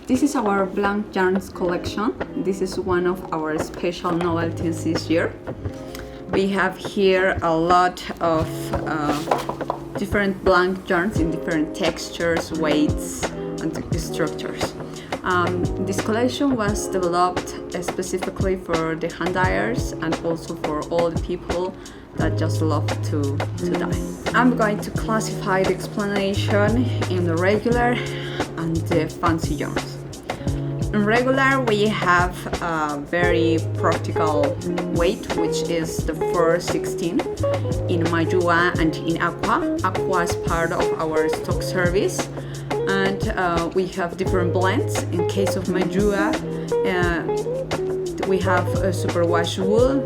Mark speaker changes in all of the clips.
Speaker 1: This is our Blank Yarns collection. This is one of our special novelties this year. We have here a lot of different blank yarns in different textures, weights, and structures. This collection was developed specifically for the hand dyers and also for all the people that just love to dye. I'm going to classify the explanation in the regular and the fancy yarns. In regular, we have a very practical weight, which is the 416 in Majua and in Aqua. Aqua is part of our stock service, and we have different blends. In case of Majua, we have a superwash wool,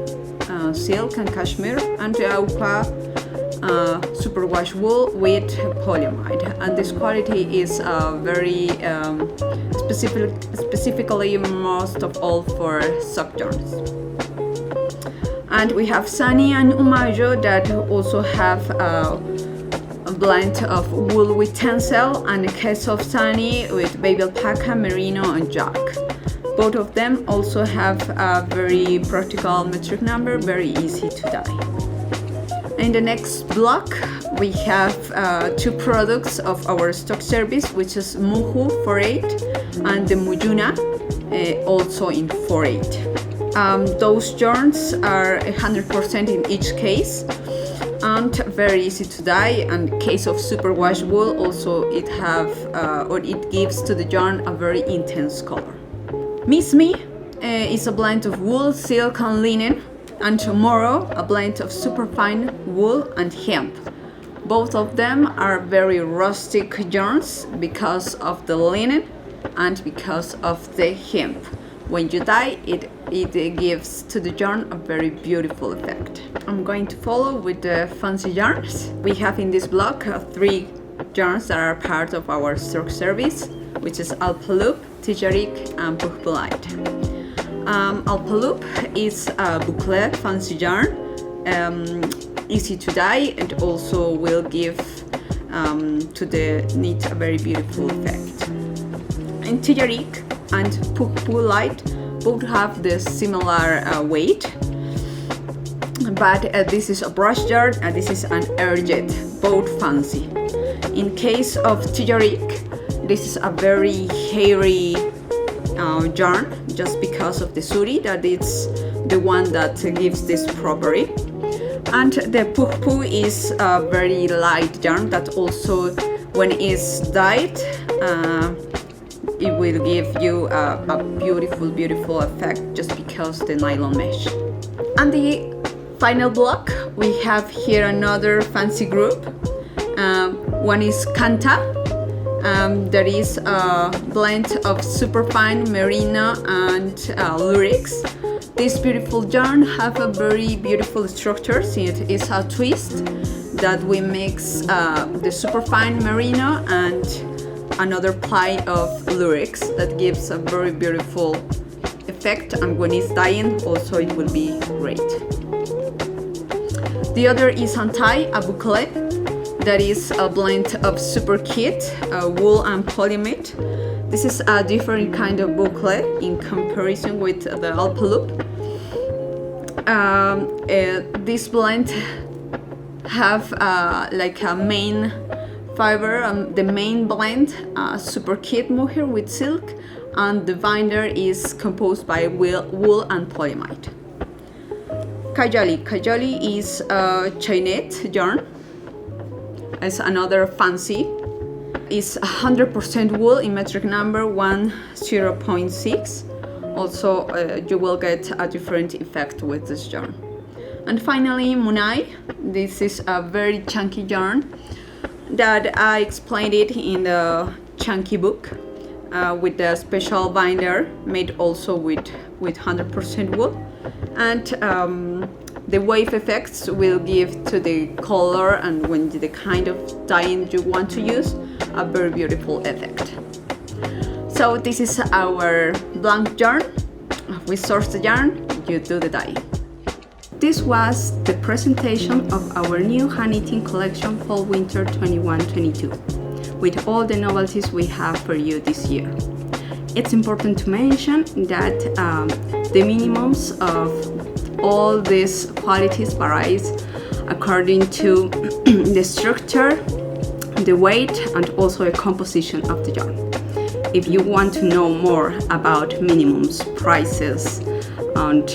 Speaker 1: silk and cashmere, and Aqua superwash wool with polyamide, and this quality is very specifically most of all for sock yarns. And we have Sani and Umajo that also have a blend of wool with tencel, and a case of Sani with baby alpaca, merino and jack. Both of them also have a very practical metric number, very easy to dye. In the next block, we have two products of our stock service, which is Muhu 48 and the Mujuna, also in 48. Those yarns are 100% in each case and very easy to dye. And case of superwash wool, also it gives to the yarn a very intense color. Miss Me is a blend of wool, silk and linen, and Tomorrow a blend of superfine wool and hemp. Both of them are very rustic yarns because of the linen and because of the hemp. When you dye it, it gives to the yarn a very beautiful effect. I'm going to follow with the fancy yarns. We have in this block three yarns that are part of our stock service, which is Alpaloop, Tijarik and Puhpulite. Alpaloop is a boucle fancy yarn, easy to dye, and also will give to the knit a very beautiful effect. And Tijarik and Puhpulite both have the similar weight, but this is a brush yarn and this is an air jet, both fancy. In case of Tijarik, this is a very hairy yarn, just because of the suri, that it's the one that gives this property. And the Puhpu is a very light yarn that also, when it's dyed, it will give you a beautiful effect just because the nylon mesh. And the final block, we have here another fancy group. One is Kanta. There is a blend of superfine merino and lurex. This beautiful yarn have a very beautiful structure. See, it is a twist that we mix the superfine merino and another ply of lurex that gives a very beautiful effect, and when it's dyeing also it will be great. The other is Antai, a boucle. That is a blend of super kit, wool and polyamide. This is a different kind of boucle in comparison with the Alpaloop. This blend have like a main fiber, the main blend, super kit mohair with silk, and the binder is composed by wool and polyamide. Kajali. Kajali is a chainette yarn. It's another fancy. It's 100% wool in metric number 10.6. Also, you will get a different effect with this yarn. And finally, Munai. This is a very chunky yarn that I explained it in the chunky book with the special binder made also with 100% wool. And the wave effects will give to the color, and when the kind of dyeing you want to use, a very beautiful effect. So this is our blank yarn. We source the yarn, you do the dye. This was the presentation of our new hand knitting collection Fall Winter 21-22 with all the novelties we have for you this year. it's important to mention that the minimums of all these qualities varies according to the structure, the weight, and also the composition of the yarn. If you want to know more about minimums, prices, and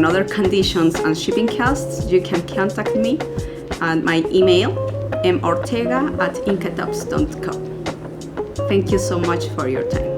Speaker 1: other conditions and shipping costs, you can contact me at my email mortega@inkatops.com. Thank you so much for your time.